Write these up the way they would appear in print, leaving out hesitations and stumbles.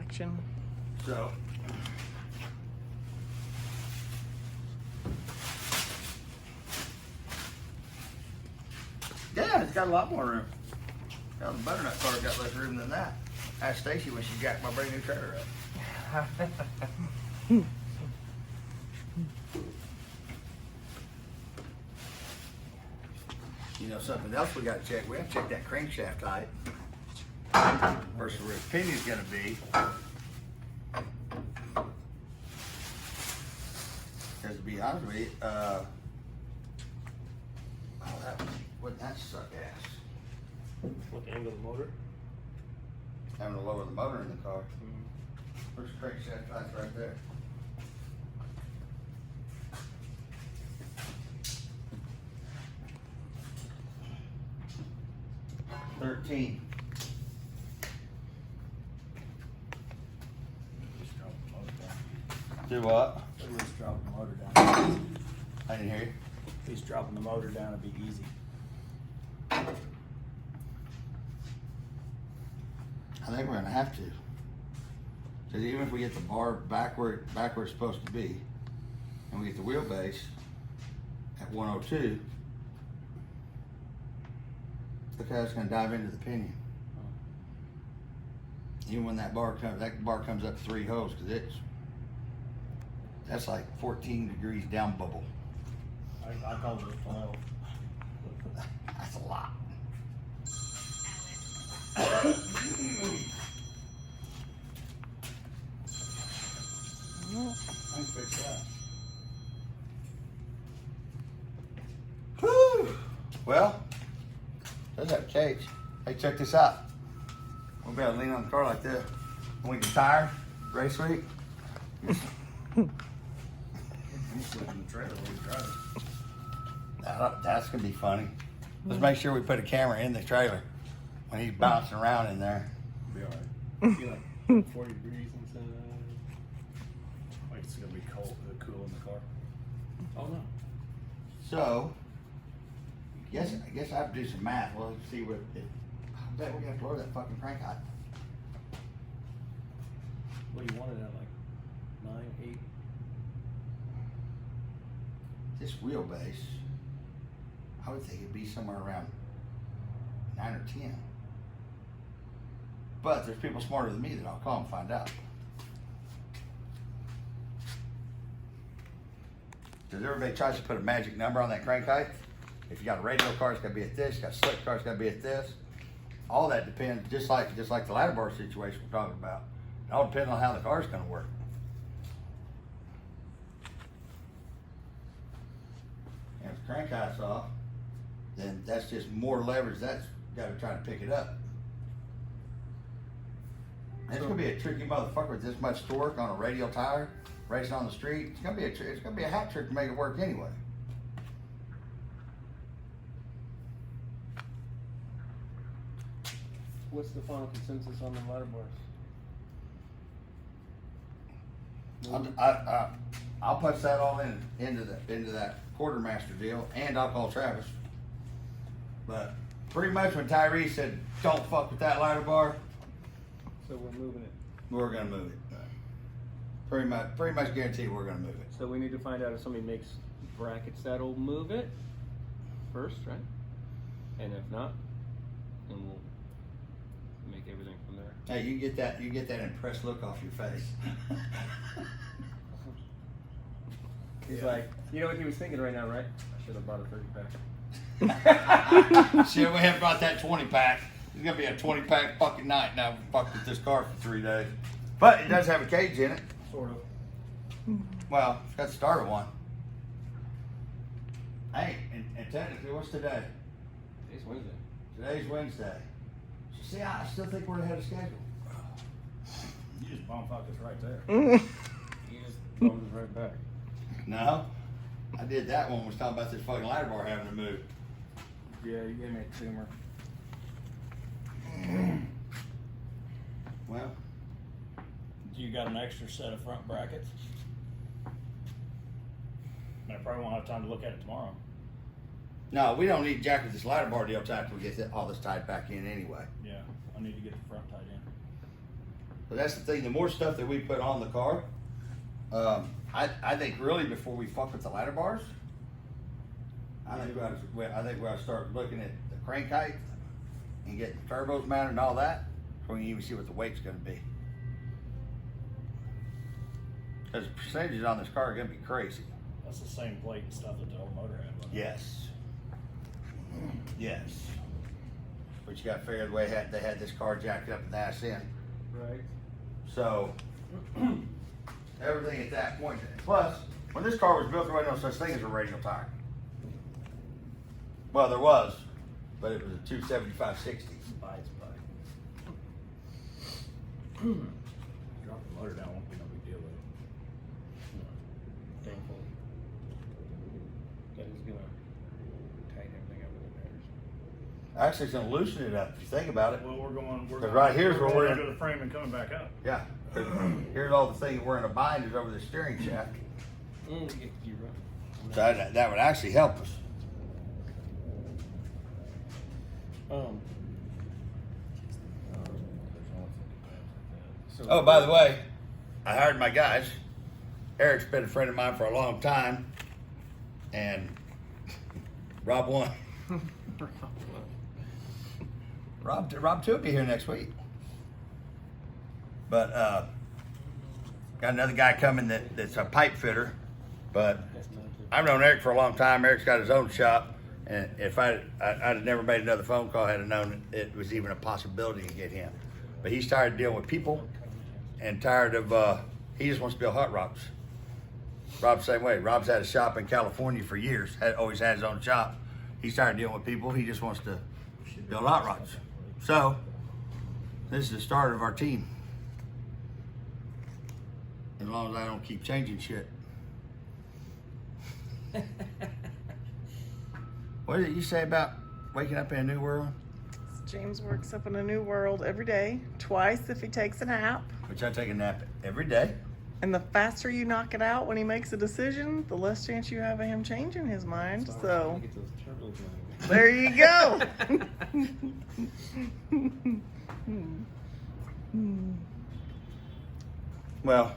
action. So. Yeah, it's got a lot more room. Now the butternut car got less room than that. Ask Stacy when she jacked my brand new trailer up. You know something else we got to check? We have to check that crankshaft height. Versus where the pinion's gonna be. Because to be honest with you, oh, that wouldn't that suck ass? What, the angle of the motor? Having to lower the motor in the car. Where's the crankshaft height? Right there. $13. Do what? At least dropping the motor down. I didn't hear you. At least dropping the motor down would be easy. I think we're gonna have to. Because even if we get the bar back where it's supposed to be, and we get the wheelbase at 102, look how it's gonna dive into the pinion. Even when that bar comes up 3 holes, because that's like 14 degrees down bubble. I called it 12. That's a lot. I can fix that. Whew. Well, does have a cage. Hey, check this out. We'll be able to lean on the car like this. When we get tired, race week. I'm sleeping in the trailer while he's driving. That's gonna be funny. Let's make sure we put a camera in the trailer when he's bouncing around in there. Be alright. Be like 40 degrees inside. Like it's gonna be cool in the car. Oh no. So, I guess I have to do some math. Well, let's see what. I bet we're gonna have to lower that fucking crank height. What do you want it at, like 9, 8? This wheelbase, I would think it'd be somewhere around 9 or 10. But there's people smarter than me that I'll call and find out. Because everybody tries to put a magic number on that crank height. If you got a radio car, it's got to be at this. You got a slick car, it's got to be at this. All that depends, just like the ladder bar situation we're talking about. It all depends on how the car's going to work. And if the crank height's off, then that's just more leverage. That's got to try to pick it up. And it's gonna be a tricky motherfucker with this much torque on a radial tire racing on the street. It's gonna be a hat trick to make it work anyway. What's the final consensus on the ladder bars? I'll punch that all into that quartermaster deal, and I'll call Travis. But pretty much when Tyree said, "Don't fuck with that ladder bar," So we're moving it. we're gonna move it. Pretty much guaranteed we're gonna move it. So we need to find out if somebody makes brackets that'll move it first, right? And if not, then we'll make everything from there. Hey, you get that impressed look off your face. He's like, you know what he was thinking right now, right? I should have bought a 30-pack. Shit, we haven't brought that 20-pack. It's gonna be a 20-pack fucking night now. Fucked with this car for 3 days. But it does have a cage in it. Sort of. Well, it's got the starter one. Hey, and technically, what's today? Today's Wednesday. Today's Wednesday. So see, I still think we're ahead of schedule. You just bump out this right there. He just thumbs us right back. No, I did that one. Was talking about this fucking ladder bar having to move. Yeah, you gave me a tumor. Well, Do you got an extra set of front brackets? I probably won't have time to look at it tomorrow. no, we don't need jack with this ladder bar deal till after we get all this tied back in anyway. Yeah, I need to get the front tied in. But that's the thing. The more stuff that we put on the car, I think really before we fuck with the ladder bars, I think we ought to start looking at the crank height and getting the turbos mounted and all that, so we can even see what the weight's going to be. Because the percentages on this car are going to be crazy. That's the same plate and stuff that the old motor had, wasn't it? Yes. Yes. But you got to figure the way they had this car jacked up in the ass end. Right. So everything at that point. Plus, when this car was built, there wasn't no such thing as a radial tire. Well, there was, but it was a 275/60. By its bike. Drop the motor down, won't be no big deal with it. Thankfully. That is gonna tighten everything up with the tires. Actually, it's going to loosen it up if you think about it. Well, we're going right here's where we're into the frame and coming back up. Yeah. 'Cause here's all the thing we're in a bind is over the steering shaft. You right. So that would actually help us. So Oh, by the way, I hired my guys. Eric's been a friend of mine for a long time, and Rob won. Rob too will be here next week. But got another guy coming that's a pipe fitter. But I've known Eric for a long time. Eric's got his own shop, and if I'd have never made another phone call had I known it was even a possibility to get him. But he's tired of dealing with people, and tired of he just wants to build hot rods. Rob's the same way. Rob's had a shop in California for years. Always had his own shop. He's tired of dealing with people. He just wants to build hot rods. So this is the start of our team. As long as I don't keep changing shit. What did you say about waking up in a new world? James works up in a new world every day, twice if he takes a nap. Which I take a nap every day. And the faster you knock it out when he makes a decision, the less chance you have of him changing his mind. So Get those turbos moving. there you go. Well,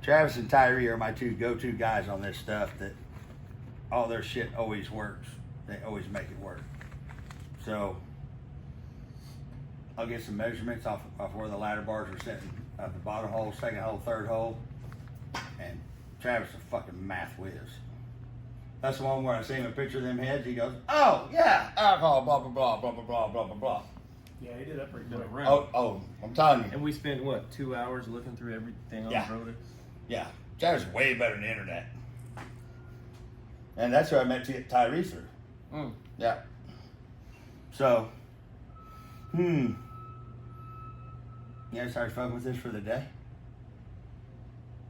Travis and Tyree are my two go-to guys on this stuff that all their shit always works. They always make it work. So I'll get some measurements off where the ladder bars are sitting at the bottom hole, second hole, third hole. And Travis is a fucking math whiz. That's the one where I see him a picture of them heads. He goes, "Oh yeah, alcohol, blah blah blah blah blah blah blah blah blah." Yeah, he did that pretty Been quick. around. Oh, I'm telling you. And we spent what, 2 hours looking through everything on Yeah. the rotor? Yeah, Travis is way better than the internet. And that's who I met Tyree through. Mm. Yeah. So, you guys start fucking with this for the day?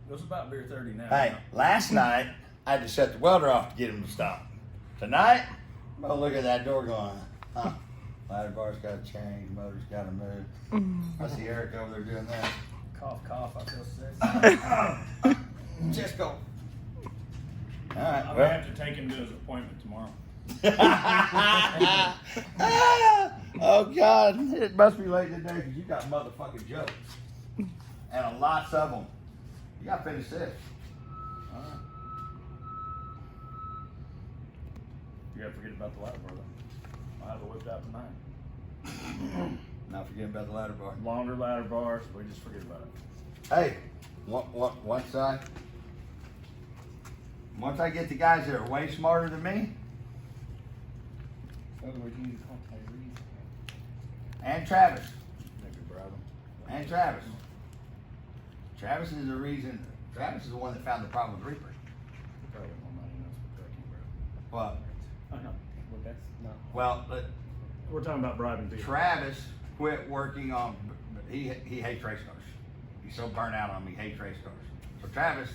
It was about beer 30 now. Hey, last night I had to shut the welder off to get him to stop. Tonight, well, look at that door going, huh? Ladder bar's got to change, motor's got to move. I see Eric over there doing that. Cough, cough, I feel sick. Just go. All right, I'm well. gonna have to take him to his appointment tomorrow. Oh God, it must be late today because you got motherfucking jokes and lots of them. You got to finish this. All right. You gotta forget about the ladder bar though. I'll have it whipped out tonight. Not forgetting about the ladder bar. Longer ladder bars, we just forget about it. Hey, once I get the guys that are way smarter than me, Otherwise, you need to call Tyree. and Travis, Maybe bribe him. and Travis. Travis is the reason. Travis is the one that found the problem with Reaper. Probably more money than us with trucking, bro. What? I know. Well, that's not. Well, We're talking about bribing people. Travis quit working on. He hates race cars. He's so burnt out on me. He hates race cars. So Travis,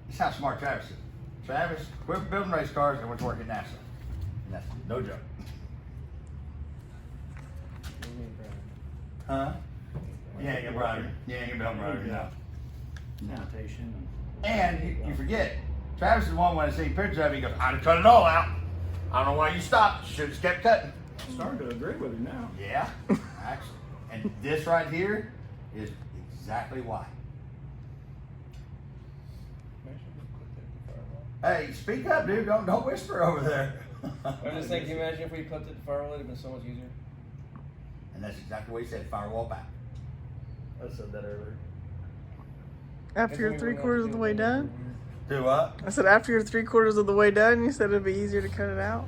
this is how smart Travis is. Travis quit building race cars and went to work at NASA. And that's no joke. Huh? You ain't gonna bribe him. You ain't gonna bribe him. No. Imitation. And you forget, Travis is the one when I see pictures of him, he goes, "I'd have cut it all out. I don't know why you stopped. You should have just kept cutting." I'm starting to agree with him now. Yeah, actually. And this right here is exactly why. Hey, speak up, dude. Don't whisper over there. I'm just thinking, imagine if we put the firewall, it would have been so much easier. And that's exactly what he said. Firewall back. I said that earlier. After you're 3/4 of the way done? Do what? I said after you're 3/4 of the way done, you said it'd be easier to cut it out.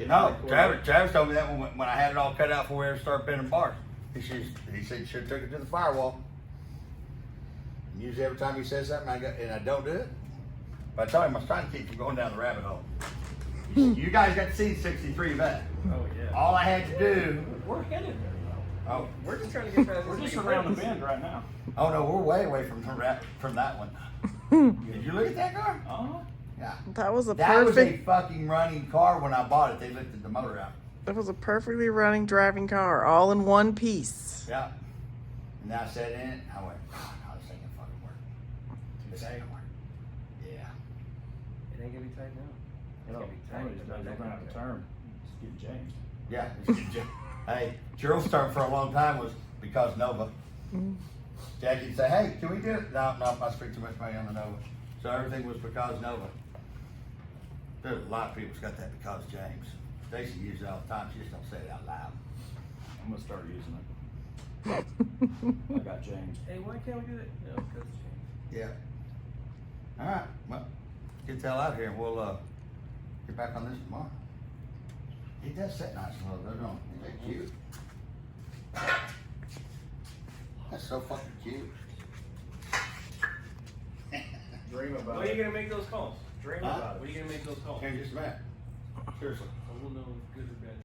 No, Travis told me that when I had it all cut out before we ever started bending bars. He said you should have took it to the firewall. And usually every time he says something, I don't do it. But I told him I was trying to keep from going down the rabbit hole. You guys got to see 63 Vette. Oh yeah. All I had to do. We're headed there though. Oh, We're just trying to get past We're this just big around the race. bend right now. oh no, we're way away from that one. Did you look at that car? Yeah. That was a That was a perfect. fucking running car when I bought it. They lifted the motor out. That was a perfectly running driving car, all in one piece. Yeah. And I sat in it. I went, oh, no, this ain't gonna fucking work. This ain't gonna work. Yeah. It ain't gonna be tight now. It's No, gonna be tight. he's but not gonna have that to tight. turn. Just get James. Yeah. Hey, Gerald's term for a long time was because Nova. Jackie'd say, hey, can we do it? No, I spent too much money on the Nova. So everything was because Nova. There's a lot of people's got that because James. Stacy uses it all the time. She just don't say it out loud. I'm gonna start using it. I got James. Hey, why can't we do that? No, because Yeah. All right. Well, get the hell out of here and we'll get back on this tomorrow. He does sit nice and low, don't he? Isn't that cute? That's so fucking cute. Dream about when are it. you gonna make those calls? Dream Huh? about it. When are you gonna make those calls? Here in just a minute. Seriously. I will know good or bad.